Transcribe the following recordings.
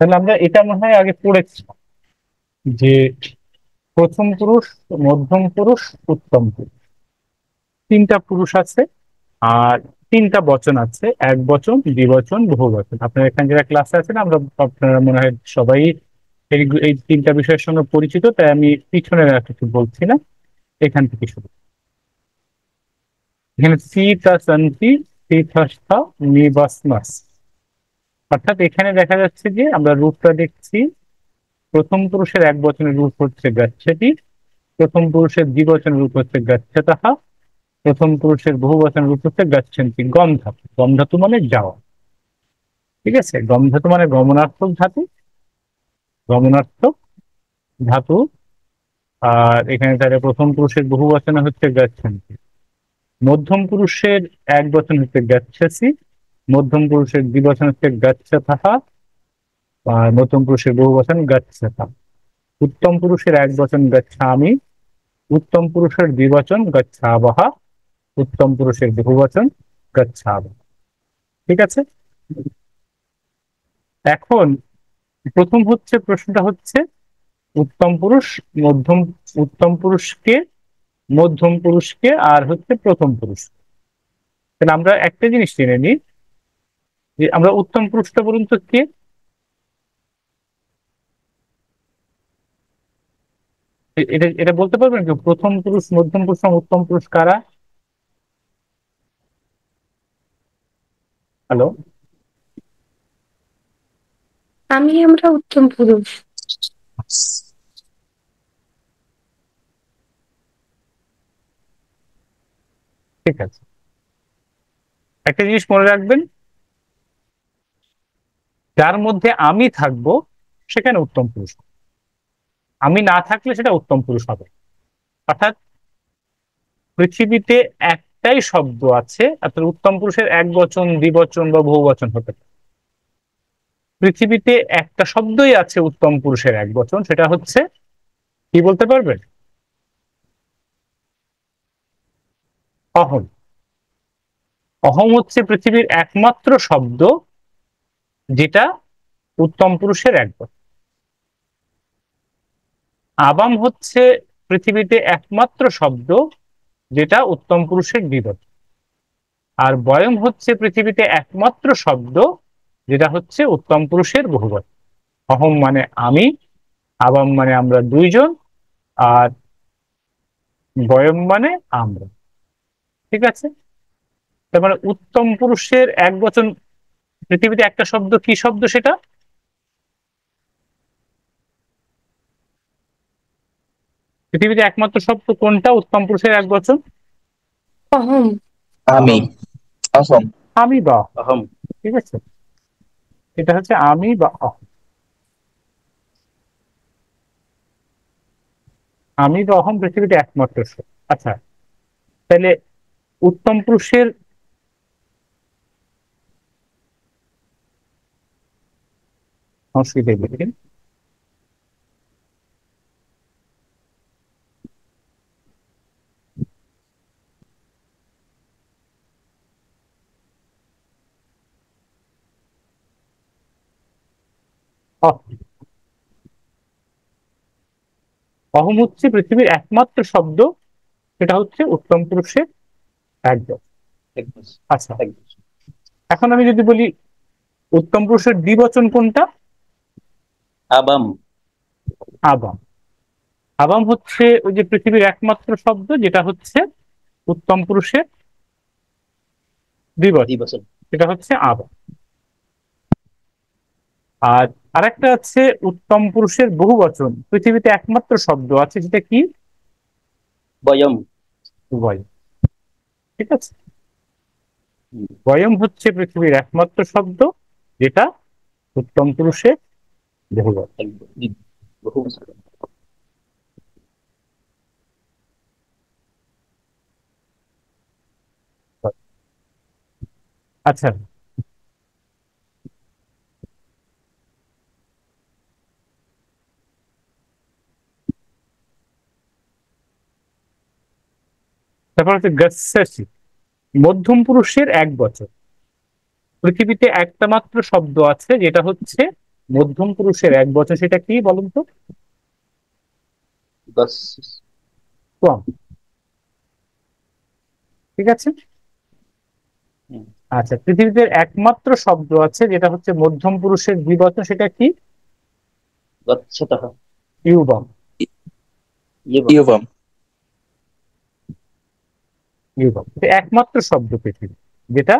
তাহলে আমরা এটা মনে হয় আগে পড়েছি যে প্রথম পুরুষ, মধ্যম পুরুষ, উত্তম পুরুষ, তিনটা পুরুষ আছে। আর তিনটা বচন আছে, এক বচন, দ্বিবচন, বহু বচন। আপনার এখানে যারা ক্লাসে আছেন আমরা, আপনারা মনে হয় সবাই এই তিনটা বিষয়ের সঙ্গে পরিচিত, তাই আমি পিছনের আর কিছু বলছি না, এখান থেকে শুরু। এখানে সীতা সন্তি তীর্থস্থ নিবাসমাস, অর্থাৎ এখানে দেখা যাচ্ছে যে আমরা রূপটা দেখছি। প্রথম পুরুষের এক বচনের রূপ হচ্ছে গচ্ছতি, প্রথম পুরুষের দ্বিবচনের রূপ হচ্ছে গচ্ছতঃ, প্রথম পুরুষের বহু বচনের রূপ হচ্ছে গচ্ছন্তি। গম ধাতু, গম ধাতু মানে যাওয়া, ঠিক আছে। গম ধাতু মানে গমনার্থক ধাতু, গমনার্থক ধাতু। আর এখানে তাহলে প্রথম পুরুষের বহু বচনে হচ্ছে গচ্ছন্তি, মধ্যম পুরুষের এক বচন হচ্ছে গচ্ছসি, মধ্যম পুরুষের দ্বিবচন হচ্ছে গচ্ছতঃ, আর মধ্যম পুরুষের বহু বচন গচ্ছতা। উত্তম পুরুষের এক বচন গচ্ছামি, উত্তম পুরুষের দ্বিবচন গচ্ছাবহ, উত্তম পুরুষের বহুবচন গচ্ছাবহ। ঠিক আছে। এখন প্রথম হচ্ছে, প্রশ্নটা হচ্ছে উত্তম পুরুষ, মধ্যম, উত্তম পুরুষকে, মধ্যম পুরুষকে, আর হচ্ছে প্রথম পুরুষ। তাহলে আমরা একটা জিনিস জেনে নিই যে আমরা উত্তম পুরুষটা বলুন তো কে? এটা এটা বলতে পারবেন কি প্রথম পুরুষ, মধ্যম পুরুষ এবং উত্তম পুরুষ কারা? হ্যালো। আমরা উত্তম পুরুষ। ঠিক আছে, একটা জিনিস মনে রাখবেন, যার মধ্যে আমি থাকবো সেখানে উত্তম পুরুষ, আমি না থাকলে সেটা উত্তম পুরুষ হবে। অর্থাৎ পৃথিবীতে একটাই শব্দ আছে, অর্থাৎ উত্তম পুরুষের এক বচন, দ্বিবচন বা বহু বচন হতে পারে। পৃথিবীতে একটা শব্দই আছে উত্তম পুরুষের এক বচন, সেটা হচ্ছে কি বলতে পারবেন? অহম। অহম হচ্ছে পৃথিবীর একমাত্র শব্দ যেটা উত্তম পুরুষের এক বচন। আবাম হচ্ছে পৃথিবীতে একমাত্র শব্দ যেটা উত্তম পুরুষের দ্বিবচন। আর বয়ম হচ্ছে পৃথিবীতে একমাত্র শব্দ যেটা হচ্ছে উত্তম পুরুষের বহুবচন। অহম মানে আমি, আবাম মানে আমরা দুইজন, আর বয়ম মানে আমরা। ঠিক আছে। তার মানে উত্তম পুরুষের এক বচন পৃথিবীতে একটা শব্দ, কি শব্দ সেটা? পৃথিবীতে একমাত্র শব্দ কোনটা উত্তম পুরুষের এক বচন? অহম। আমি অহম। অসম আমি বা অহম। অহম। ঠিক আছে, এটা হচ্ছে আমি বা অহম। আমি বা অহম পৃথিবীতে একমাত্র শব্দ। আচ্ছা, তাহলে উত্তম পুরুষের সংস্কৃতি দেখেন, অহম। অহম হচ্ছে পৃথিবীর একমাত্র শব্দ, সেটা হচ্ছে উত্তম পুরুষের এক বচন। একদম। আচ্ছা, একদম। এখন আমি যদি বলি উত্তম পুরুষের দ্বিবচন কোনটা? আবাম। আবাম। আবাম হচ্ছে ওই যে পৃথিবীর একমাত্র শব্দ যেটা হচ্ছে উত্তম পুরুষের দ্বিবচন, দ্বিবচন। সেটা হচ্ছে আবাম। আর আরেকটা আছে উত্তম পুরুষের বহু বচন, পৃথিবীতে একমাত্র শব্দ আছে যেটা কি? বয়ম। বয়ম। ঠিক আছে, হুম, বয়ম হচ্ছে পৃথিবীর একমাত্র শব্দ যেটা উত্তম পুরুষের বহু বচন। একদম। বহু বছর। আচ্ছা, তারপর হচ্ছে গচ্ছসি, মধ্যম পুরুষের এক বচন। পৃথিবীতে একটা মাত্র শব্দ আছে যেটা হচ্ছে মধ্যম পুরুষের এক বচন সেটা কি বলুন তো? बस। ত্বম। ঠিক আছে। हम्म, আচ্ছা, পৃথিবীতে একমাত্র শব্দ আছে যেটা হচ্ছে মধ্যম পুরুষের দ্বিবচন, সেটা কি? गच्छतः। ইউবম। एवं। युवम। ইউবম এটা একমাত্র শব্দ পৃথিবী যেটা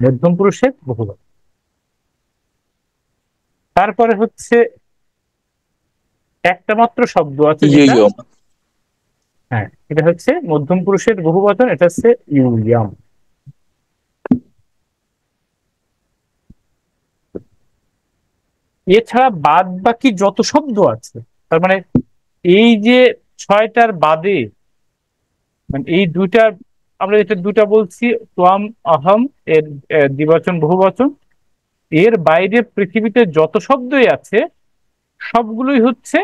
মধ্যম পুরুষের বহুবচন। তারপরে হচ্ছে একটা মাত্র শব্দ আছে যেটা, युयम। হ্যাঁ, এটা হচ্ছে মধ্যম পুরুষের বহুবচন, এটা হচ্ছে ইউয়াম। এছাড়া বাদ বাকি যত শব্দ আছে, তার মানে এই যে ছয়টার বাদে, মানে এই দুইটার, আমরা এটা দুটা বলছি ত্বম অহম, এর দ্বিবচন বহুবচন, এর বাইরে পৃথিবীতে যত শব্দই আছে সবগুলোই হচ্ছে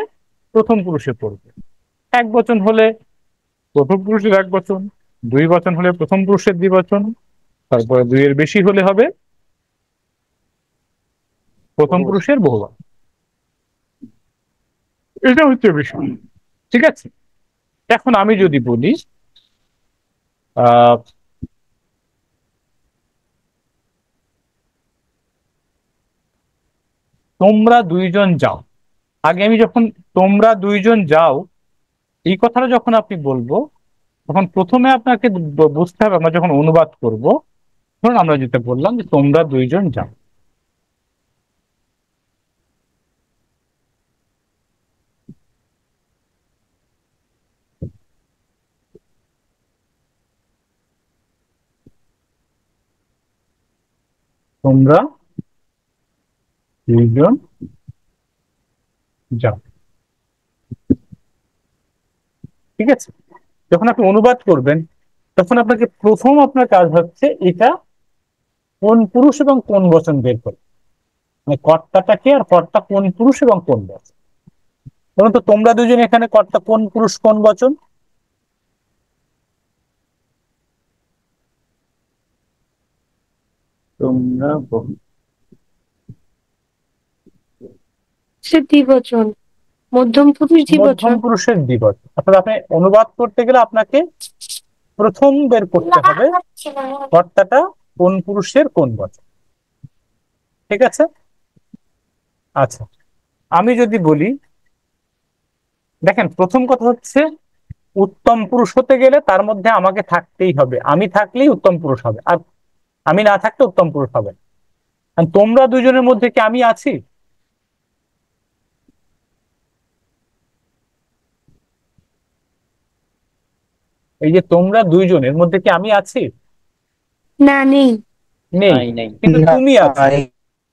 প্রথম পুরুষে পড়বে। এক বচন হলে প্রথম পুরুষের এক বচন, দুই বচন হলে প্রথম পুরুষের দ্বিবচন, তারপরে দুইয়ের বেশি হলে হবে প্রথম बहुवचन। পুরুষের বহুবচন। এটা হচ্ছে বিষয়। ঠিক আছে। এখন আমি যদি বলি আহ তোমরা দুইজন যাও, আগে আমি যখন তোমরা দুইজন যাও এই কথাটা যখন আপনি বলবো, তখন প্রথমে আপনাকে বুঝতে হবে, আমরা যখন অনুবাদ করব, ধরুন আমরা যেটা বললাম যে তোমরা দুইজন যাও, তোমরা দুইজন যাও। ঠিক আছে। যখন আপনি অনুবাদ করবেন তখন আপনাকে প্রথম আপনার কাজ হচ্ছে এটা কোন পুরুষ এবং কোন বচন বের করে, মানে কর্তাটা কে আর কর্তা কোন পুরুষ এবং কোন বচন। ধরুন তো তোমরা দুজন, এখানে কর্তা কোন পুরুষ কোন বচন? তোমরা বহু। সে দ্বিবচন, মধ্যম পুরুষ মধ্যম দ্বিবচন। পুরুষের দ্বিবচন, অর্থাৎ আপনি অনুবাদ করতে গেলে আপনাকে প্রথম বের করতে হবে কর্তাটা কোন পুরুষের কোন বচন। ঠিক আছে। আচ্ছা, আমি যদি বলি, দেখেন প্রথম কথা হচ্ছে উত্তম পুরুষ হতে গেলে তার মধ্যে আমাকে থাকতেই হবে, আমি থাকলেই উত্তম পুরুষ হবে, আর আমি না থাকলে উত্তম পুরুষ হবে না। আর তোমরা দুজনের মধ্যে কি আমি আছি? এই যে তোমরা দুইজনের মধ্যে কি আমি আছি? না, নেই। নেই, नहीं नहीं। কিন্তু তুমি আছো। নাই,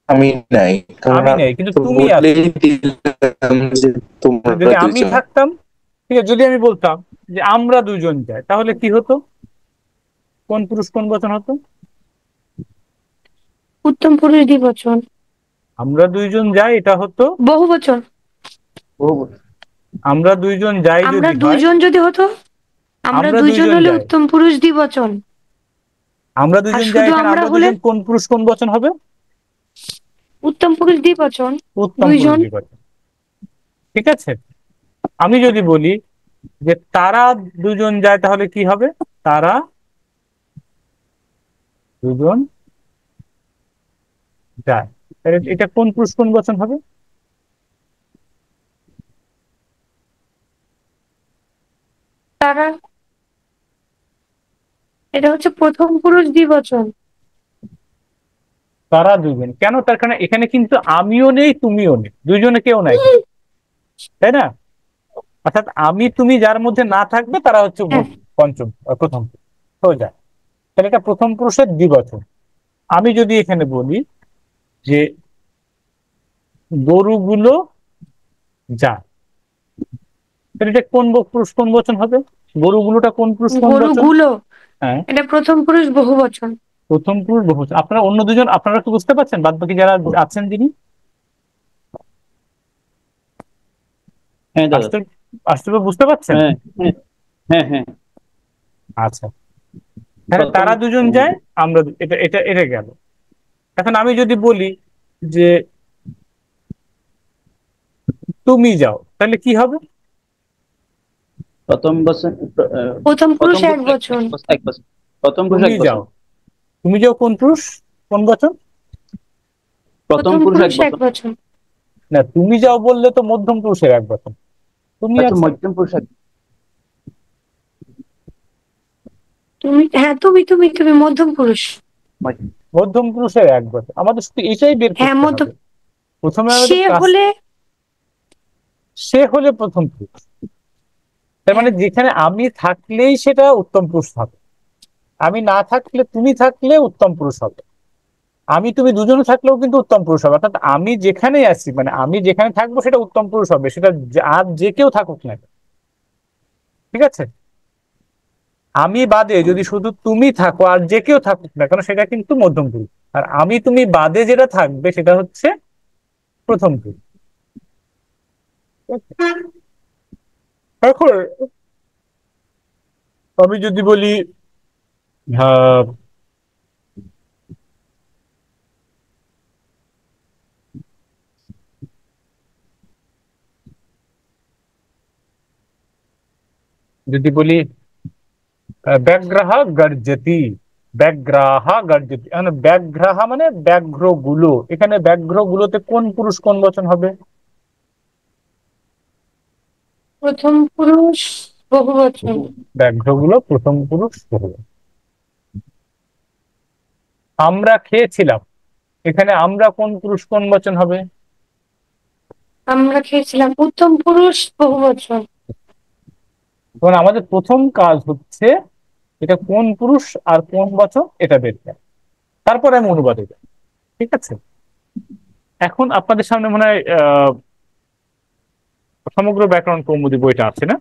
আমি নাই, আমি তোমরা নেই কিন্তু তো তুমি আছো। বলেই দিলাম যে তোমরা যদি আমি দুইজন। থাকতাম, ঠিক আছে, যদি আমি বলতাম যে আমরা দুজন যাই, তাহলে কি হতো? কোন পুরুষ কোন বচন হতো? উত্তম পুরুষ দ্বিবচন। আমরা দুইজন যাই এটা হতো বহুবচন। बहुवचन। আমরা দুইজন যাই আমরা যদি হয়, দুইজন যদি হতো, আমরা আমরা দুইজন দুইজন হলে যাই, উত্তম পুরুষ দ্বিবচন। আমরা আর দুইজন যাই, শুধু এখানে আমরা আমরা হলে দুজন কোন পুরুষ কোন বচন হবে? উত্তম পুরুষ দ্বিবচন। উত্তম পুরুষ দুইজন। দ্বিবচন। ঠিক আছে। আমি যদি বলি যে তারা দুজন যায়, তাহলে কি হবে? তারা দুজন যায়, তাহলে এটা কোন পুরুষ কোন বচন হবে? তারা, এটা হচ্ছে প্রথম পুরুষ দ্বিবচন। তারা দুজন কেন? তার কারণ এখানে কিন্তু আমিও নেই তুমিও নেই, দুইজনে কেউ নাই এখানে, তাই না? অর্থাৎ আমি তুমি যার মধ্যে না থাকবে তারা হচ্ছে হ্যাঁ। পঞ্চম প্রথম পুরুষ। হয়ে যায়, তাহলে এটা প্রথম পুরুষের দ্বিবচন। আমি যদি এখানে বলি যে গরুগুলো যায়, তাহলে এটা কোন পুরুষ কোন বচন হবে? গরুগুলোটা কোন পুরুষ কোন বচন? গরুগুলো, হ্যাঁ, এটা প্রথম পুরুষ বহুবচন। প্রথম পুরুষ বহুবচন। আপনারা অন্য দুজন, আপনারা কি বুঝতে পারছেন? বাদ বাকি যারা আছেন যিনি हैं दादा। আসতে আসতে বুঝতে পারছেন? हैं हैं हैं हैं। আচ্ছা, তাহলে प्रथम। তারা দুজন যায়, আমরা এটা এটা এটা গেল। এখন আমি যদি বলি যে তুমি যাও, তাহলে কি হবে? প্রথম বচন প্রথম পুরুষ প্রথম এক পুরুষ বচন। এক বচন প্রথম পুরুষ তুমি এক বচন যাও, তুমি যাও কোন পুরুষ, কোন বচন? প্রথম প্রথম পুরুষ এক পুরুষ এক বচন। বচন। না, তুমি যাও বললে তো মধ্যম পুরুষের এক বচন। তুমি আচ্ছা, আছে, মধ্যম পুরুষ এক। তুমি, হ্যাঁ, তুমি মধ্যম পুরুষ। মধ্য- মধ্যম পুরুষের এক বচন, আমাদের শুধু এটাই বের হ্যাঁ, করতে মধ্যম। হবে। প্রথমে আমাদের সে কাজ, হলে, সে হলে প্রথম পুরুষ। তার মানে হ্যাঁ, যেখানে আমি থাকলেই সেটা উত্তম পুরুষ হবে, আমি না থাকলে, তুমি থাকলে উত্তম পুরুষ হবে, আমি তুমি দুজনে থাকলেও কিন্তু উত্তম পুরুষ হবে। অর্থাৎ আমি যেখানেই আছি, মানে আমি যেখানে থাকবো সেটা উত্তম পুরুষ হবে, সেটা আর যে কেউ থাকুক না কেন। ঠিক আছে? আমি বাদে যদি শুধু তুমি থাকো আর যে কেউ থাকুক না কেন, সেটা কিন্তু মধ্যম পুরুষ। আর আমি তুমি বাদে যেটা থাকবে সেটা হচ্ছে প্রথম পুরুষ। এখন আমি যদি বলি, আহ, যদি বলি ব্যাঘ্রাহা গর্জতি, ব্যাঘ্রাহা গর্জতি, মানে ব্যাঘ্রাহা মানে ব্যাঘ্র গুলো, এখানে ব্যাঘ্র গুলোতে কোন পুরুষ কোন বচন হবে? প্রথম পুরুষ বহু বচন। ব্যাঘ্র গুলো প্রথম পুরুষ বহু। আমরা খেয়েছিলাম, এখানে আমরা কোন পুরুষ কোন বচন হবে? আমরা খেয়েছিলাম উত্তম পুরুষ বহু বচন। তখন আমাদের প্রথম কাজ হচ্ছে এটা কোন পুরুষ আর কোন বচন এটা বের করা, তারপরে আমি অনুবাদে যাই। ঠিক আছে? এখন আপনাদের সামনে মনে হয় সমগ্র ব্যাকরণ কৌমুদী বইটা আছে না?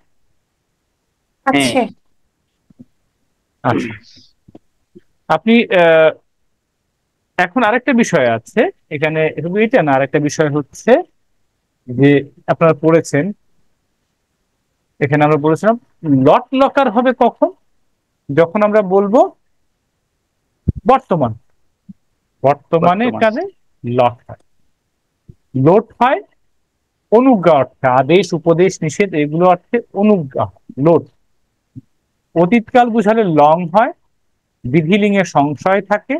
হ্যাঁ, আছে। আচ্ছা, আপনি এখন আরেকটা বিষয় আছে এখানে, শুধু এটা না, আরেকটা বিষয় হচ্ছে যে আপনারা পড়েছেন, এখানে আমরা বলেছিলাম লট লকার হবে কখন? যখন আমরা বলবো বর্তমান, বর্তমানে বর্তমান। কাজে লট হয়, লোট হয় অনুজ্ঞা অর্থে, আদেশ উপদেশ নিষেধ এগুলো অর্থে অনুজ্ঞা হয়, লোট। অতীতকাল বুঝালে লং হয়, বিধিলিঙ্গে সংশয় থাকে,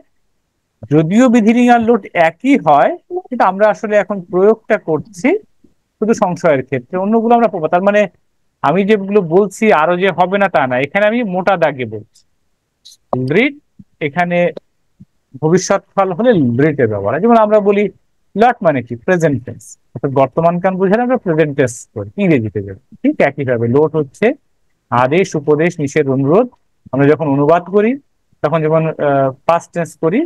যদিও বিধিলিঙ্গ আর লোট একই হয়, কিন্তু আমরা আসলে এখন প্রয়োগটা করছি শুধু সংশয়ের ক্ষেত্রে, অন্যগুলো আমরা পাবো। তার মানে আমি যেগুলো বলছি আরো যে হবে না তা না, এখানে আমি মোটা দাগে বলছি। লিড এখানে ভবিষ্যৎকাল হলে লিডের ব্যবহার হয়। যেমন আমরা বলি লট মানে কি, প্রেজেন্ট টেন্স, অর্থাৎ বর্তমান কাল বুঝালে আমরা প্রেজেন্ট টেন্স করি, ইংরেজিতে যাবে। ঠিক একইভাবে লোট হচ্ছে আদেশ উপদেশ নিষেধ অনুরোধ, আমরা যখন অনুবাদ করি তখন যখন পাস্ট টেন্স করি,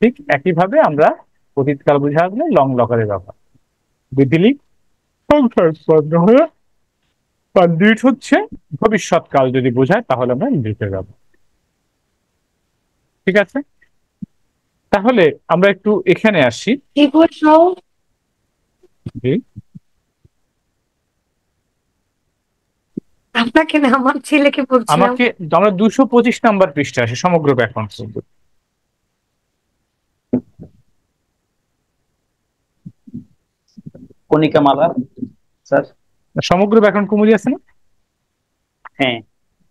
ঠিক একইভাবে আমরা অতীতকাল বুঝালে লং লকারের ব্যবহার। বিধিলিঙ্গ সংশয়াস্পদ হয়ে, আর লিড হচ্ছে ভবিষ্যৎকাল যদি বোঝায় তাহলে আমরা লিডের ব্যবহার। ঠিক আছে? তাহলে আমরা একটু এখানে আসি। দিবস। জি, আপনাকে না, আমার ছেলেকে বলছিলাম। আমাকে, আমরা 225 নম্বর পৃষ্ঠা আসি সমগ্র ব্যাকরণ কৌমুদী। কণিকা মালা স্যার। সমগ্র ব্যাকরণ কৌমুদী আছে না? হ্যাঁ,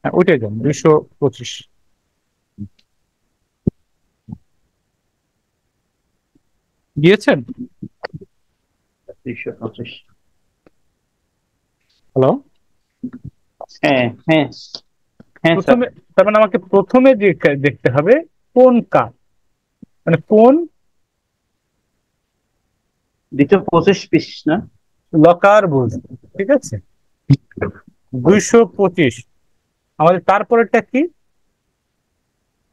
হ্যাঁ, ওইটাই যান 225। দিয়েছেন? 225। হ্যালো, হ্যাঁ, হ্যাঁ, হ্যাঁ স্যার। প্রথমে, তার মানে আমাকে প্রথমে যে দেখতে হবে কোন কাল, মানে কোন 225 পিস না? লকার বুঝবে। ঠিক আছে, 225। আমাদের তারপরেরটা কি?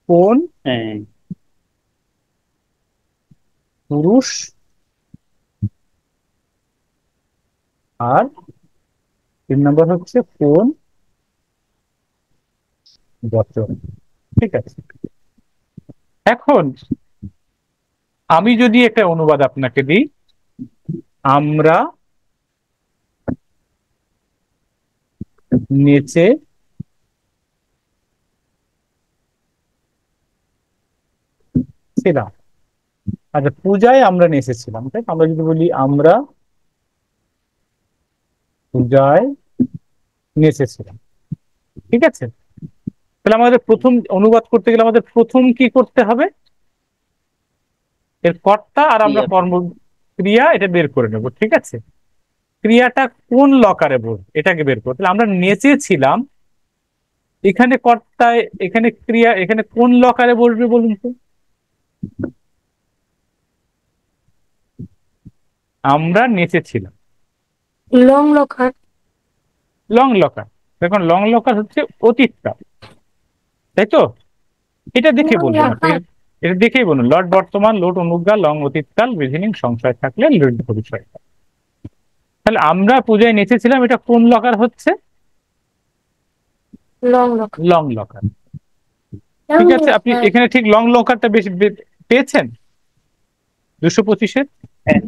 কোন হ্যাঁ, পুরুষ আর 3 নম্বর হচ্ছে কোন বচন। ঠিক আছে, এখন আমি যদি একটা অনুবাদ আপনাকে দিই, আমরা নেচে ছিলাম, আচ্ছা পূজায় আমরা নেচেছিলাম, তাই আমরা যদি বলি আমরা পূজায় নেচেছিলাম। ঠিক আছে, তাহলে আমাদের প্রথম অনুবাদ করতে গেলে আমাদের প্রথম কি করতে হবে, এর কর্তা আর আমরা ক্রিয়া কর্ম ক্রিয়া এটা বের করে নেব। ঠিক আছে, ক্রিয়াটা কোন লকারে বসবে এটাকে বের করতে, আমরা নেচেছিলাম, এখানে কর্তায়, এখানে ক্রিয়া, এখানে কোন লকারে বসবে বলুন তো? আমরা নেচেছিলাম, লং লকার। Long locker. দেখুন লং লকার হচ্ছে অতীতকাল, তাই তো? এটা দেখে লং বলবেন আপনি, লকার। এটা দেখেই বলুন, লট বর্তমান, লোট অনুজ্ঞা, লং অতীতকাল, বিধিনিং সংশয় থাকলে লোট ভবিষ্যৎকাল। তাহলে আমরা পূজায় নেচেছিলাম, এটা কোন লকার হচ্ছে? Long locker. Long locker. ঠিক আছে, আপনি এখানে ঠিক লং লকারটা বেশি পেয়েছেন 225-এর? হ্যাঁ,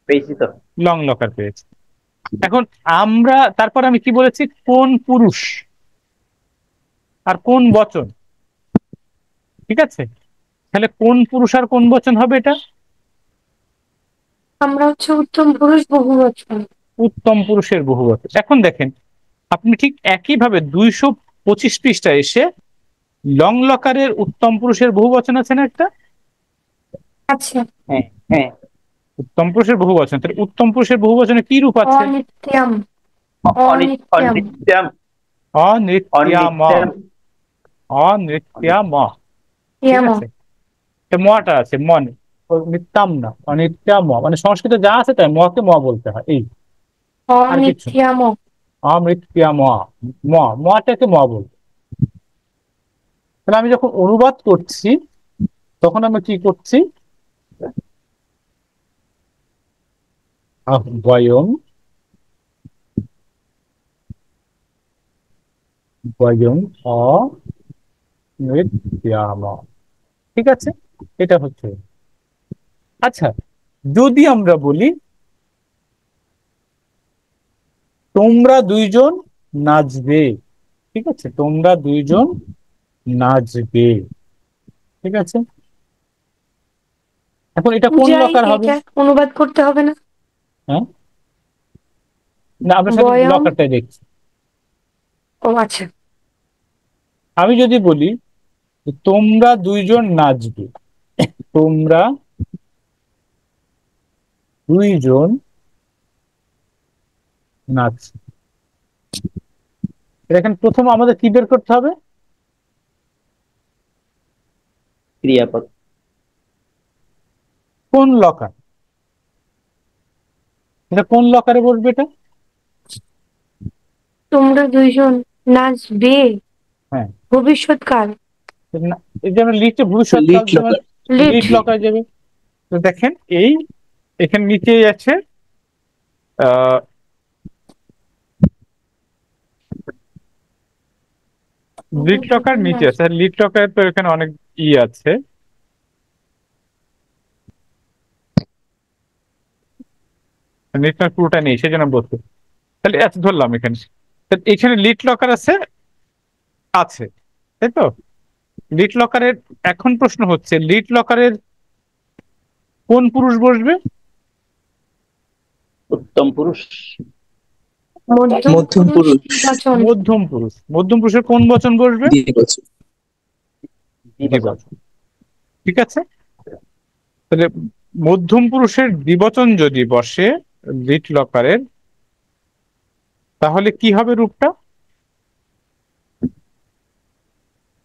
পেয়েছি তো। লং লকার পেয়েছে। এখন আমরা তারপর আমি কি বলেছি, কোন পুরুষ আর কোন বচন। ঠিক আছে, তাহলে কোন পুরুষ আর কোন বচন হবে এটা? আমরা হচ্ছে উত্তম পুরুষ বহুবচন। উত্তম পুরুষের বহুবচন। এখন দেখেন, আপনি ঠিক একইভাবে 225 পৃষ্ঠায় এসে লং লকারের উত্তম পুরুষের বহুবচন আছে না একটা? আচ্ছা। হ্যাঁ হ্যাঁ। উত্তম পুরুষের বহুবচন, তাহলে উত্তম পুরুষের বহুবচনে কি রূপ আছে? অনিত্যম। অনিত্যম। অনিত্যম। অনিত্যাম, অনিত্যম। অনিত্যাম। ঠিক ইয়ম। আছে, মটা আছে, মনে, নিত্যাম না, অনিত্যাম, মানে সংস্কৃতে যা আছে তাই মকে ম বলতে হয়, এই আর কিছু না। অনিত্যম। অমৃত্যাম, ম, মটাকে ম বলবো। তাহলে আমি যখন অনুবাদ করছি তখন আমি কি করছি, বয়ম, বয়ম অনিত্যাম। ঠিক আছে, এটা হচ্ছে। আচ্ছা, যদি আমরা বলি তোমরা দুইজন নাচবে, ঠিক আছে, তোমরা দুইজন নাচবে। ঠিক আছে, এখন এটা কোন পূজায় লকার হবে? এটা অনুবাদ করতে হবে না? হ্যাঁ, না আমরা সাথে বয়ম। লকারটাই দেখছি। ও আচ্ছা। আমি যদি বলি তোমরা দুইজন নাচবে, তোমরা দুইজন নাচ, এখানে প্রথম আমাদের কি বের করতে হবে? ক্রিয়াপদ। কোন লকার, এটা কোন লকারে বসবে এটা? তোমরা দুইজন নাচবে, হ্যাঁ, ভবিষ্যৎকাল। এই যে আমরা লিখতে ভবিষ্যৎকাল লিট সময় লকার। লিট। লিট লকার যাবে। তো দেখেন এই এখানে নিচেই আছে আহ লিট লকার নিচে আছে, লিট লকার তো এখানে অনেক ই আছে, লিট লকার পুরোটা নেই সেজন্য বলছি। তাহলে এত ধরলাম এখানে, এখানে লিট লকার আছে, আছে, তাই তো? লিট লকারের, এখন প্রশ্ন হচ্ছে লিট লকারের কোন পুরুষ বসবে? উত্তম পুরুষ। মধ্যম মধ্যম পুরুষ পুরুষ। বচন। মধ্যম পুরুষ। মধ্যম পুরুষের কোন বচন বসবে? দ্বিবচন। দ্বিবচন। দ্বিবচন। ঠিক আছে, তাহলে মধ্যম পুরুষের দ্বিবচন যদি বসে লিট লকারের, তাহলে কি হবে রূপটা?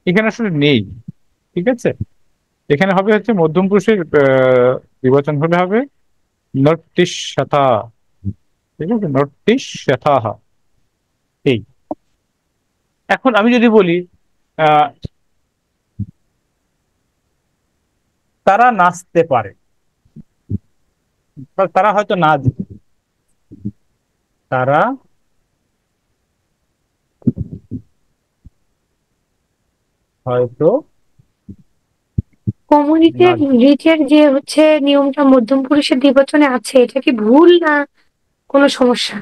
এখানে আসলে নেই। ঠিক আছে, এখানে হবে হচ্ছে মধ্যম পুরুষের দ্বিবচন হলে হবে নর্তিষ্যথা। ঠিক আছে, নর্তিষ্যথাহ, এই। এখন আমি যদি বলি আহ তারা নাচতে পারে, বা তারা হয়তো নাচবে, তারা হয়তো কমিউনিটির নাচবে। রিচের যে হচ্ছে নিয়মটা মধ্যম পুরুষের দ্বিবচনে আছে, এটা কি ভুল না কোনো সমস্যা?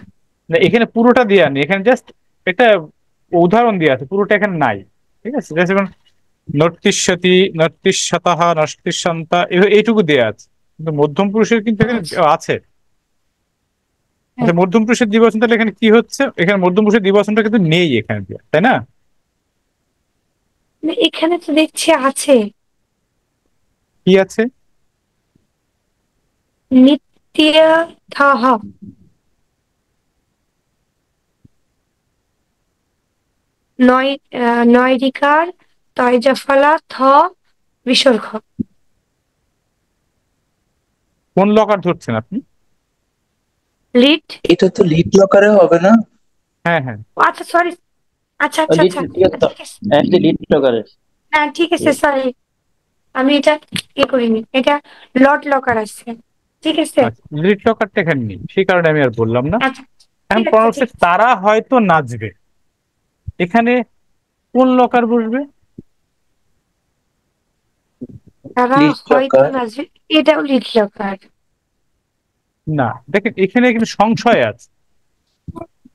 না, এখানে পুরোটা দেওয়া নেই, এখানে জাস্ট একটা উদাহরণ দেওয়া আছে, পুরোটা এখানে নাই। ঠিক আছে, যেমন নর্তিষ্যতি, নর্তিষ্যতঃ, নর্তিষ্যন্তা, এইটুকু দেওয়া আছে, কিন্তু মধ্যম পুরুষের কিন্তু এখানে আচ্ছা। আছে। আচ্ছা, মধ্যম পুরুষের দ্বিবচন তাহলে এখানে কি হচ্ছে? এখানে মধ্যম পুরুষের দ্বিবচনটা কিন্তু নেই এখানে দিয়ে, তাই না? এখানে তো দেখছি আছে। কি আছে? নিত্য থহ, নয় নয়রিকার তয়জাফলা থ বিসর্গ। কোন লকার ধরছেন আপনি? লিট। এটা তো লিড লকারে হবে না? হ্যাঁ, হ্যাঁ। আচ্ছা সরি। আচ্ছা আচ্ছা লিড আচ্ছা। ঠিক আছে তো, ঠিক আছে। অ্যাকচুয়ালি লিড লকারের। হ্যাঁ ঠিক আছে, সরি। আমি এটা করিনি, এটা লট লকার আছে। ঠিক আছে। আচ্ছা, লিড লকারটা এখানে নেই, সেই কারণে আমি আর বললাম না। আচ্ছা এখন ঠিক আছে প্রশ্ন হচ্ছে ঠিক আছে। তারা হয়তো নাচবে, এখানে কোন লকার বসবে? তারা লিড হয়তো লকার। নাচবে, এটাও লিট লকার। না, দেখেন এখানে কিন্তু সংশয় আছে।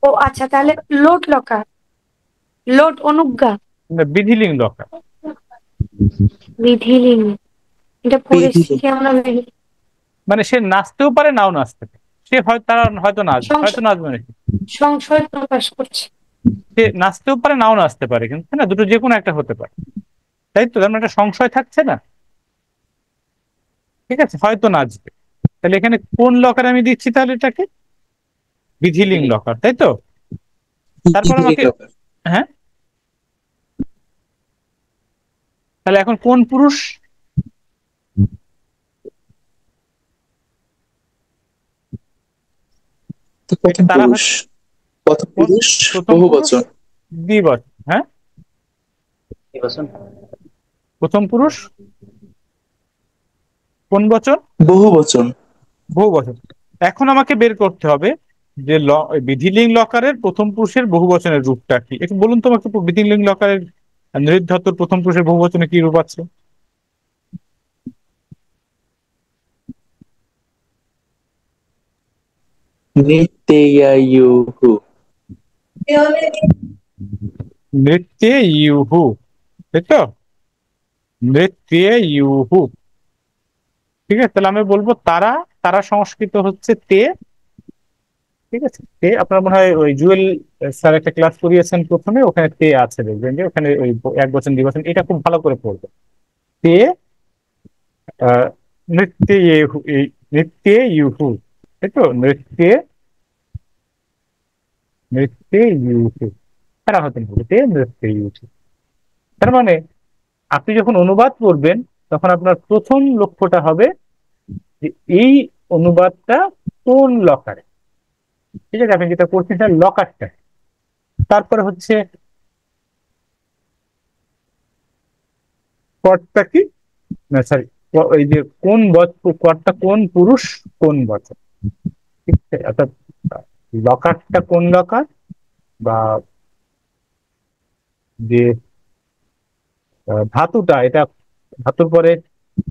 ও আচ্ছা, তাহলে লোড লকার, লোড অনুজ্ঞা, না, বিধিলিঙ্গ লকার। বিধিলিঙ্গ। এটা পড়েছি বিধি। কি আমরা মানে সে নাচতেও পারে, নাও নাচতে পারে। সে হয়তো, তারা হয়তো নাচবে, হয়তো সংশয়, নাচবে নাকি। সংশয় প্রকাশ করছে। সে নাচতেও পারে, নাও নাচতে পারে, কিন্তু তাই না, দুটো যে কোনো একটা হতে পারে। তাই তো, তার মানে একটা সংশয় থাকছে না? ঠিক আছে, হয়তো নাচবে। তাহলে এখানে কোন লকার আমি দিচ্ছি তাহলে এটাকে? বিধিলিঙ্গ লকার, তাই তো। তারপর বিধি আমাকে, লকার। হ্যাঁ, তাহলে এখন কোন পুরুষ? তো প্রথম তারা পুরুষ। প্রথম কোন? পুরুষ। প্রথম বহু পুরুষ বচন। দ্বিবচন, হ্যাঁ। নির্বাচন। প্রথম পুরুষ কোন বচন? বহু বচন। বহু বচন। এখন আমাকে বের করতে হবে যে বিধিলিঙ্গ লকারের প্রথম পুরুষের বহু বচনের রূপটা কি। একটু বলুন তো আমাকে, বিধিলিঙ্গ লকারের নৃ ধাতুর প্রথম পুরুষের বহু বচনে কি রূপ আছে? নিত্যেয়ায়ুহু। নৃত্যে ইউহু, তাই তো। নৃত্যে ইউহু। ঠিক আছে, তাহলে আমি বলবো তারা। তারা সংস্কৃত হচ্ছে তে। ঠিক আছে, তে আপনার মনে হয় ওই জুয়েল স্যার একটা ক্লাস করিয়েছেন প্রথমে, ওখানে তে আছে, দেখবেন যে ওখানে ওই এক বচন দ্বিবচন এটা খুব ভালো করে পড়বে। তে আহ নৃত্যে নৃত্যে ইউহু, তাই তো। নৃত্যে ইউহু, তারা হতেন বলতে তে নৃত্যে ইউহু। তার মানে আপনি যখন অনুবাদ করবেন, তখন আপনার প্রথম লক্ষ্যটা হবে যে এই অনুবাদটা কোন লকারে। ঠিক আছে, আপনি যেটা করছেন সেটা লকারটা। তারপরে হচ্ছে পদটা কি, না সরি, এই যে কোন পদটা কোন পুরুষ কোন বচন। ঠিক আছে, অর্থাৎ লকারটা কোন লকার, বা যে ধাতুটা, এটা ধাতুর পরে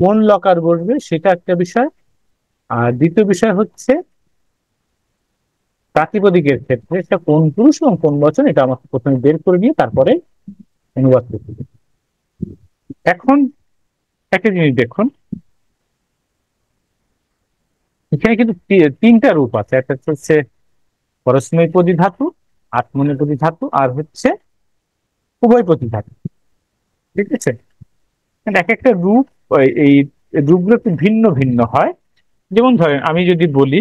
কোন লকার বসবে সেটা একটা বিষয়। আর দ্বিতীয় বিষয় হচ্ছে প্রাতিপদিকের ক্ষেত্রে সেটা কোন পুরুষ এবং কোন বচন, এটা আমাকে প্রথমে বের করে দিয়ে তারপরে অনুবাদ করতে হবে। এখন একটা জিনিস দেখুন, এখানে কিন্তু তিনটা রূপ আছে। একটা হচ্ছে পরস্মৈপদী ধাতু, আত্মনেপদী ধাতু, আর হচ্ছে উভয়পদী ধাতু। ঠিক আছে, এক একটা রূপ, এই রূপগুলো একটু ভিন্ন ভিন্ন হয়। যেমন ধরেন আমি যদি বলি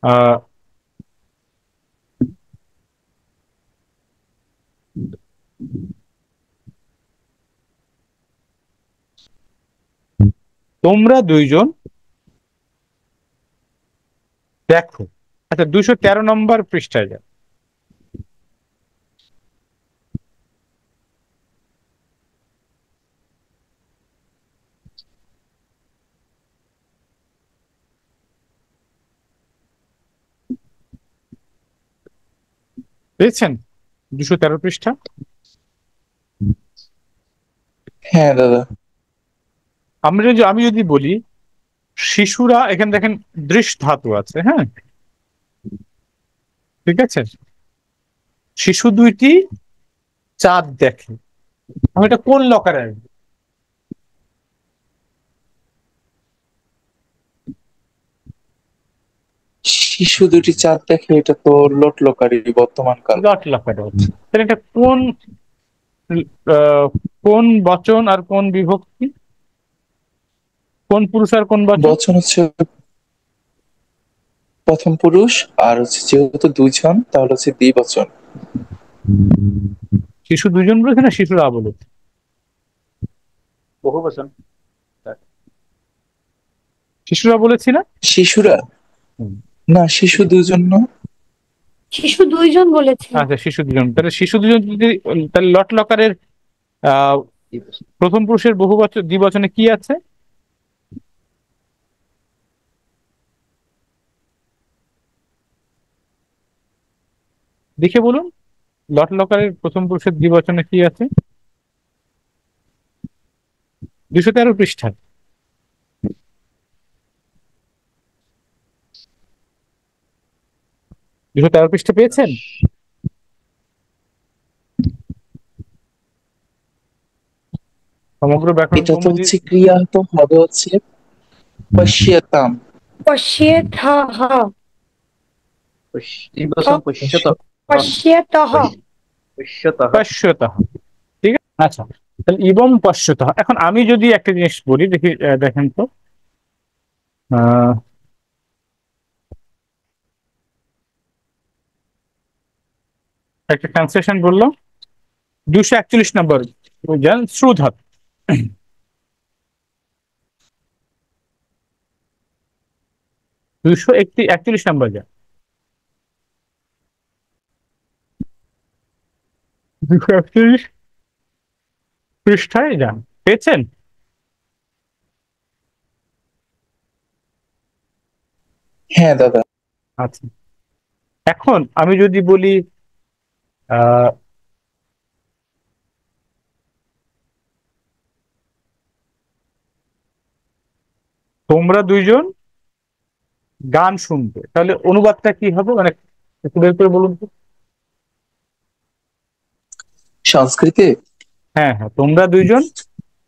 আহ তোমরা দুইজন দেখো। আচ্ছা, 213 নম্বর পৃষ্ঠায় যান। পেয়েছেন? 213 পৃষ্ঠা। হ্যাঁ দাদা। আমি যদি বলি শিশুরা, এখানে দেখেন দৃশ ধাতু আছে, হ্যাঁ। ঠিক আছে, শিশু দুইটি চাঁদ দেখে। আমি এটা কোন লকারে আসবে? শিশু দুটি চাঁদ দেখে, এটা তো লোটলোকারি বর্তমান কাল। লট লকার হচ্ছে, তাহলে এটা আহ, কোন বচন আর কোন বিভক্তি, কোন পুরুষ আর কোন বচন? বচন হচ্ছে প্রথম পুরুষ, আর হচ্ছে যেহেতু দুইজন তাহলে হচ্ছে দ্বিবচন। শিশু দুজন বলেছে না শিশুরা বলেছে? বহু বচন। শিশুরা বলেছি না? শিশুরা, হুম। না শিশু দুজন না। শিশু দুইজন বলেছে। আচ্ছা, শিশু দুজন, তাহলে শিশু দুজন যদি, তাহলে লট লকারের আহ দ্বিবচন। প্রথম পুরুষের বহু বচন দ্বিবচনে কি আছে? দেখে বলুন, লট লকারের প্রথম পুরুষের দ্বিবচনে কি আছে? 213 পৃষ্ঠায়। 213 পৃষ্ঠা পেয়েছেন? সমগ্র ব্যাকরণ এটা তো কৌমুদী। হচ্ছে ক্রিয়া, তো হবে হচ্ছে পশ্যতাম। পশ্যেথ দ্বিবচন পশ্যত। পশ্যেতঃ। পশ্যতঃ। পশ্যতঃ। ঠিক আছে, আচ্ছা, তাহলে ইবম পশ্যতঃ। এখন আমি যদি একটা জিনিস বলি, দেখি, দেখেন তো, আহ, একটা ট্রান্সলেশন বললো 241 নম্বর, বুঝলেন, শ্রুধত। 241 নম্বর যা, 241 পৃষ্ঠায় যান, পেয়েছেন? হ্যাঁ দাদা। আচ্ছা, এখন আমি যদি বলি আহ তোমরা দুইজন গান শুনবে, তাহলে অনুবাদটা কি হবে, মানে একটু বের করে বলুন তো। সংস্কৃতে হ্যাঁ হ্যাঁ, তোমরা দুইজন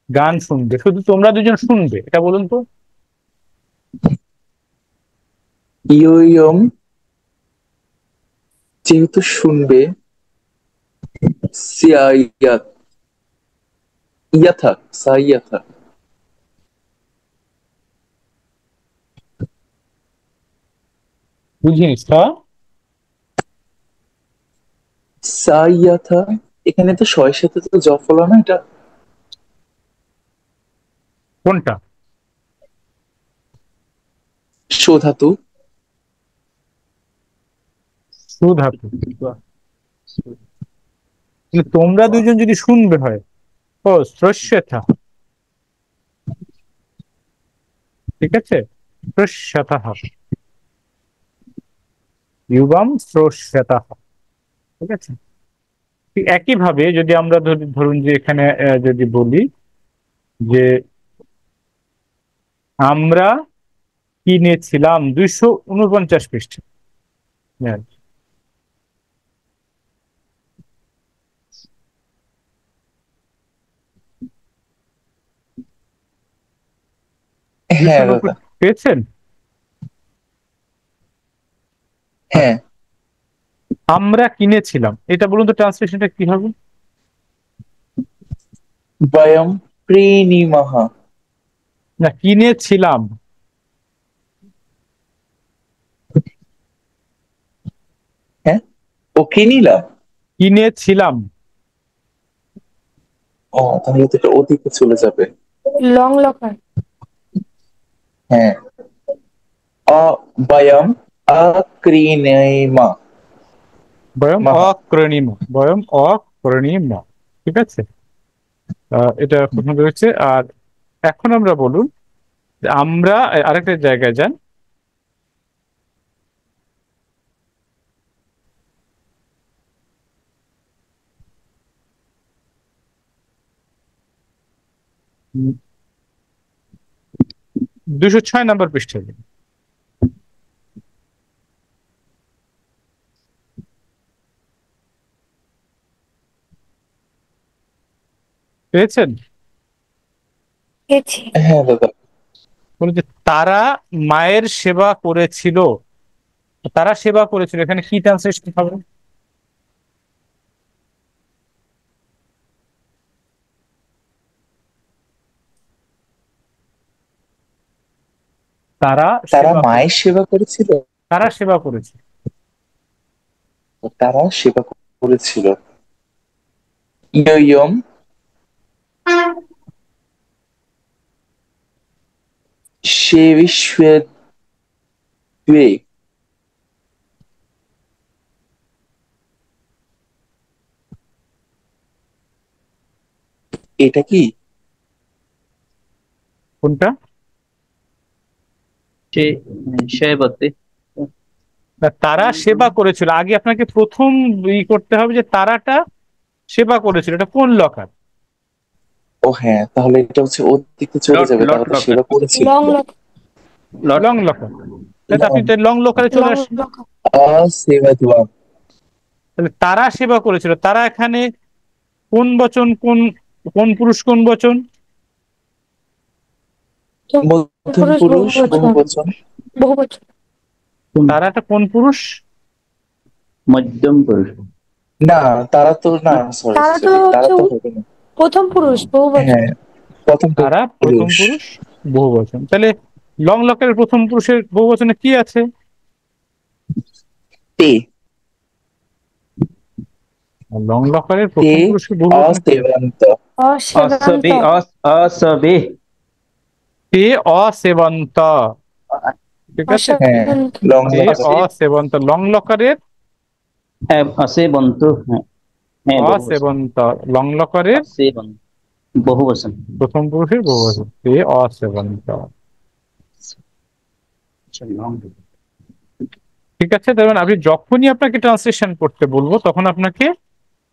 গান শুনবে, শুধু তোমরা দুজন শুনবে, এটা বলুন তো। ইয়ম, যেহেতু শুনবে, সিয়াইয়াত, ইয়াথা, সাইয়াথা, বুঝিনি তা। সাইয়াথা। এখানে তো শয়ের সাথে তো জ ফলা না, এটা কোনটা? শো ধাতু। সুধাতু। কিন্তু তোমরা দুজন যদি শুনবে হয়, ও শ্রস্যথা, ঠিক আছে, শ্রস্যথা, ইউবাম শ্রস্যথা, ঠিক আছে। ঠিক একইভাবে যদি আমরা ধরুন যে এখানে যদি বলি যে আমরা কিনেছিলাম, 249 পৃষ্ঠা। হ্যাঁ, হ্যাঁ 290 দাদা। পেয়েছেন? হ্যাঁ, আচ্ছা, আমরা কিনেছিলাম, এটা বলুন তো ট্রান্সলেশনটা কি হবে? বয়ম প্রেণীমহ। না, কিনেছিলাম। হ্যাঁ, ওকে নিলাম। কিনেছিলাম। ও, তাহলে তো এটা ওদিকে চলে যাবে। Long locker. হ্যাঁ, বয়ম অক্রিণীমা। বয়ম মাহা। অকরণীম, বয়ম অকরণীম, ঠিক আছে। এটা প্রথম রয়েছে। আর এখন আমরা বলুন যে আমরা আরেকটা জায়গায় যান, উম, 206 নম্বর পৃষ্ঠায় যান। পেয়েছেন? পেয়েছি। হ্যাঁ দাদা। বলে যে তারা মায়ের সেবা করেছিল, তারা সেবা করেছিল, এখানে কি ট্রান্সলেশন হবে? তারা তারা সেবা মায়ের সেবা করেছিল। তারা সেবা করেছে। তারা সেবা করেছিল। ইয়ম সেবিষ্যে। এটা কি? কোনটা? সে সে বলতে না, তারা সেবা করেছিল, আগে আপনাকে প্রথম করতে হবে যে তারাটা সেবা করেছিল, এটা কোন লকার? ও হ্যাঁ, তাহলে এটা হচ্ছে ওর দিকে চলে লট যাবে, লট তারা তো লকার সেবা করেছিল। Long lock. Lot long locker. তাহলে আপনি লং তো লং লকারে চলে লং আসেন। লক। সেবা। তাহলে তারা সেবা করেছিল, তারা এখানে কোন বচন, কোন কোন পুরুষ কোন বচন? মধ্যম পুরুষ পুরুষ বহু বহুবচন। বচন। বহুবচন। তারাটা কোন পুরুষ? মধ্যম পুরুষ। না, তারা তো না, সরি তারা তো সরি, তারা হচ্ছে তো হবে না। প্রথম পুরুষ বহুবচন। হ্যাঁ, প্রথম তারা প্রথম পুরুষ। পুরুষ বহু বচন। তাহলে লং লকারের প্রথম পুরুষের বহু বচনে কি আছে? তে। লং লকারের তে প্রথম পুরুষের বহু বচনে কি আছে? অসেবন্ত। অসেবান্ত। অসবে। তে অসেবন্ত। ঠিক আছে, হ্যাঁ, অসেবান্ত। লং তে লকার। অসেবন্ত লং লকারের হ্যাঁ অসে বন্ধু, হ্যাঁ হ্যাঁ বহু বচন। অসেবন্ত লং লকারের অসে বন্ধু বহু বচন। প্রথম পুরুষের বহু বচন তে অসেবন্ত। ঠিক আছে, তার মানে আপনি যখনই আপনাকে ট্রান্সলেশন করতে বলবো তখন আপনাকে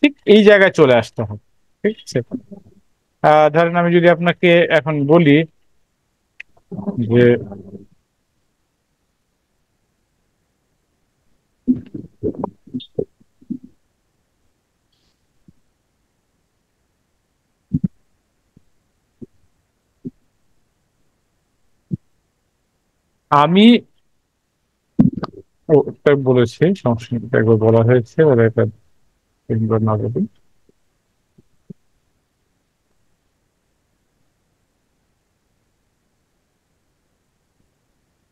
ঠিক এই জায়গায় চলে আসতে হবে। ঠিক আছে, ধরেন আমি যদি আপনাকে এখন বলি যে আমি, ওটা বলেছি সংস্কৃতিটা একবার বলা হয়েছে, ওরা এটা তিনবার না বলি।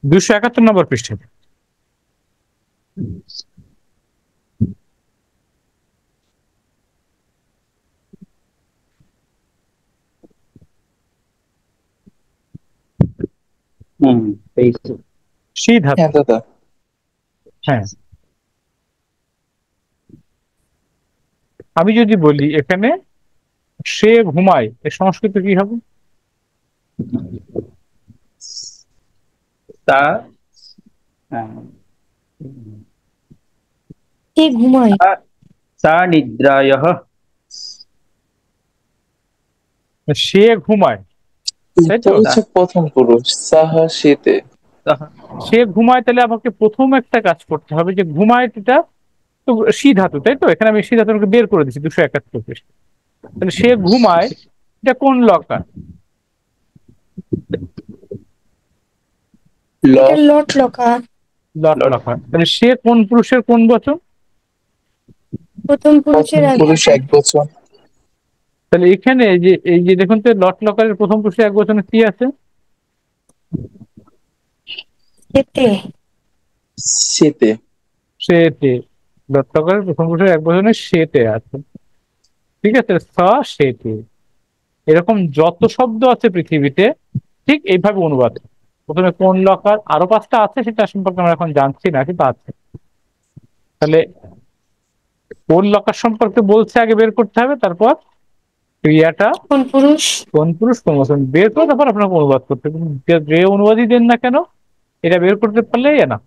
271 নম্বর পৃষ্ঠাতে। পেয়েছি। সেই ধাতু। হ্যাঁ দাদা। হ্যাঁ, আমি যদি বলি এখানে সে ঘুমায়, এর সংস্কৃত কি হবে? তা হ্যাঁ, কে ঘুমায়? সা নিদ্রায়ः। সে ঘুমায়, তাই এটা তো? হচ্ছে প্রথম পুরুষ, সাহা শীতে। তাহা সে ঘুমায়, তাহলে আমাকে প্রথম একটা কাজ করতে হবে যে ঘুমায় এটা তো সি ধাতু, তাই তো? এখানে আমি সি ধাতুকে বের করে দিচ্ছি 271 পৃষ্ঠা। তাহলে সে ঘুমায়, এটা কোন লকার? এটা লট। লট লকার। লট লকার। তাহলে সে কোন পুরুষের কোন বচন? প্রথম প্রথম পুরুষের এক পুরুষ বচন। এক বচন। তাহলে এখানে এই যে দেখুন তো, লট লকারের প্রথম পুরুষের এক বচনে কি আছে? এতে। শীতে। সেতে। লট লকারের প্রথম পুরুষের এক বচনে সেতে আছে। ঠিক আছে, স সেতে। এরকম যত শব্দ আছে পৃথিবীতে ঠিক এইভাবে অনুবাদ হয়। প্রথমে কোন লকার, আরো 5টা আছে, সেটা সম্পর্কে আমরা এখন জানছি না, কিন্তু আছে। তাহলে কোন লকার সম্পর্কে বলছে আগে বের করতে হবে, তারপর ক্রিয়াটা কোন পুরুষ? কোন পুরুষ কোন বচন বের করে তারপর আপনাকে অনুবাদ করতে হবে। যে অনুবাদই দেন না কেন, এটা বের করতে পারলেই না।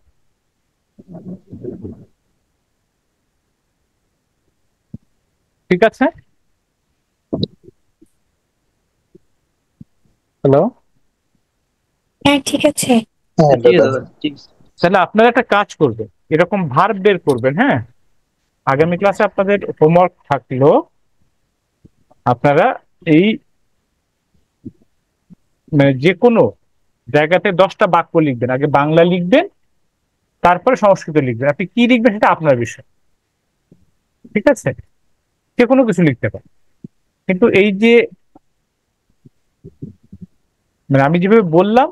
ঠিক আছে, হ্যালো। হ্যাঁ ঠিক আছে। হ্যাঁ ঠিক আছে দাদা। দাদা, ঠিক আছে। তাহলে আপনারা একটা কাজ করবেন, এরকম ভার্ব বের করবেন। হ্যাঁ, আগামী ক্লাসে আপনাদের হোমওয়ার্ক থাকলো, আপনারা এই মানে যে কোনো জায়গাতে 10টা বাক্য লিখবেন। আগে বাংলা লিখবেন, তারপরে সংস্কৃত লিখবেন। আপনি কি লিখবেন সেটা আপনার বিষয়, ঠিক আছে? যে কোনো কিছু লিখতে পারেন, কিন্তু এই যে মানে আমি যেভাবে বললাম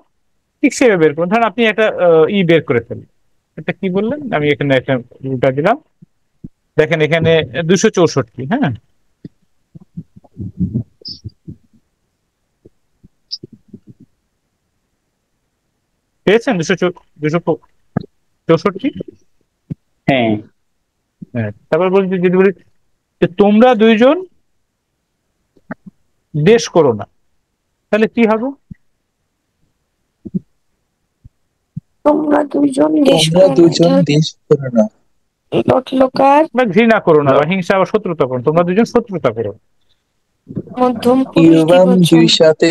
ঠিক সেভাবে বের করুন। ধরেন আপনি একটা বের করে ফেললেন, এটা কি বললেন, আমি এখানে একটা উল্টা দিলাম, দেখেন এখানে 264, হ্যাঁ, পেয়েছেন 264। হ্যাঁ। হ্যাঁ, তারপর বলছি, যদি বলি যে তোমরা দুইজন দেশ করো না, তাহলে কি হবে? তোমরা দুইজন দেশ তোমরা করো না, এটা দুজন দেশ করো না। লটলকার বা ঘৃণা করো না, বা হিংসা বা শত্রুতা করো, তোমরা দুজন শত্রুতা করো। মধ্যম পুরুষ ইউবাম দ্বিবচন। দুই সাথে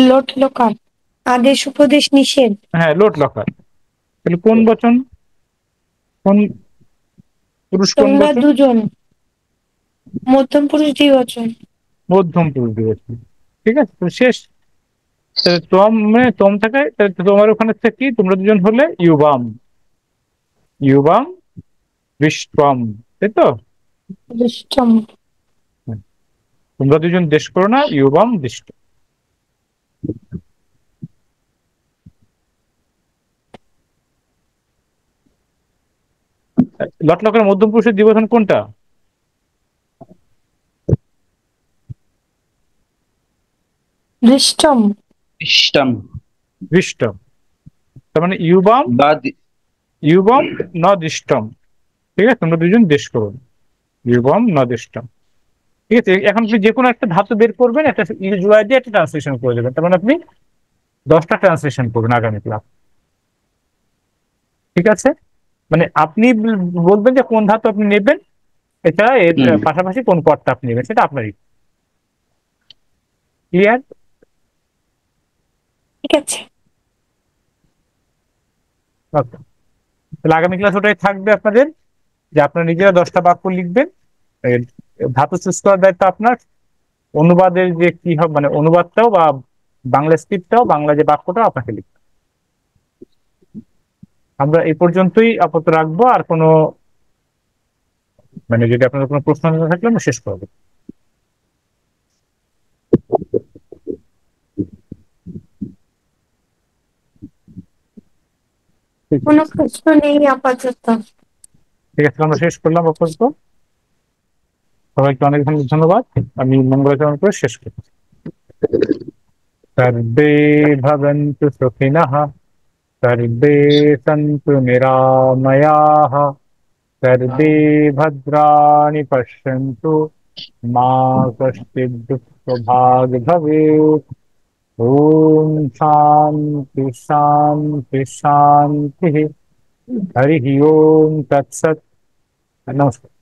লটলকার আদেশ উপদেশ নিষেধ। হ্যাঁ, লোট লকার। তাহলে কোন বচন, কোন পুরুষ, কোন তোমরা বচন? দুজন মধ্যম পুরুষ দ্বিবচন। মধ্যম পুরুষ দিবচন, ঠিক আছে, তো শেষ। তাহলে তম মানে তম থাকে, তাহলে তোমার ওখানে থেকে কি, তোমরা দুজন হলে ইউবাম, ইউবাম বিশ্বম, তাই তো? দুষ্টম। তোমরা দুজন দেশ করো না, ইউবাম দৃষ্ট। লটলকের মধ্যম পুরুষের দ্বিবচন কোনটা? দৃষ্টম। ইষ্টম দৃষ্টম। তার মানে ইউবাম, বা ইউবাম ন দৃষ্টম, ঠিক আছে, তোমরা দুজন দেশ করো, ইউবাম ন দৃষ্টম, ঠিক আছে। এখন আপনি যে কোনো একটা ধাতু বের করবেন, একটা ইউজুয়াই দিয়ে একটা ট্রান্সলেশন করে দেবেন, তার মানে আপনি 10টা ট্রান্সলেশন করবেন আগামী ক্লাস, ঠিক আছে। মানে আপনি বলবেন যে কোন ধাতু আপনি নেবেন, এছাড়া এর হুম, পাশাপাশি কোন পদটা আপনি নেবেন সেটা আপনারই। ক্লিয়ার? ঠিক আছে। ওকে, তাহলে আগামী ক্লাস ওটাই থাকবে আপনাদের, যে আপনারা নিজেরা 10টা বাক্য লিখবেন। এর ধাতু চুজ করার দায়িত্ব আপনার। অনুবাদের যে কি হবে, মানে অনুবাদটাও বা বাংলা স্ক্রিপ্টটাও, বাংলা যে বাক্যটাও আপনাকে লিখতে হবে। আমরা এই পর্যন্তই আপাতত রাখবো, আর কোনো মানে যদি আপনাদের কোনো প্রশ্ন না থাকলে আমরা শেষ করবো। ঠিক কোনো আছে, প্রশ্ন নেই আপাতত। ঠিক আছে, আমরা শেষ করলাম আপাতত। সবাইকে অনেক ধন্যবাদ ধন্যবাদ। আমি মঙ্গলাচরণ করে শেষ করছি। सर्वे भवन्तु सुखिनः, सर्वे सन्तु निरामयाः, सर्वे भद्राणि पश्यन्तु, मा कश्चित् दुःखभाग् भवेत्। ॐ शान्ति शान्ति शान्तिः। हरिः ओम तत्सत्। नमस्कार।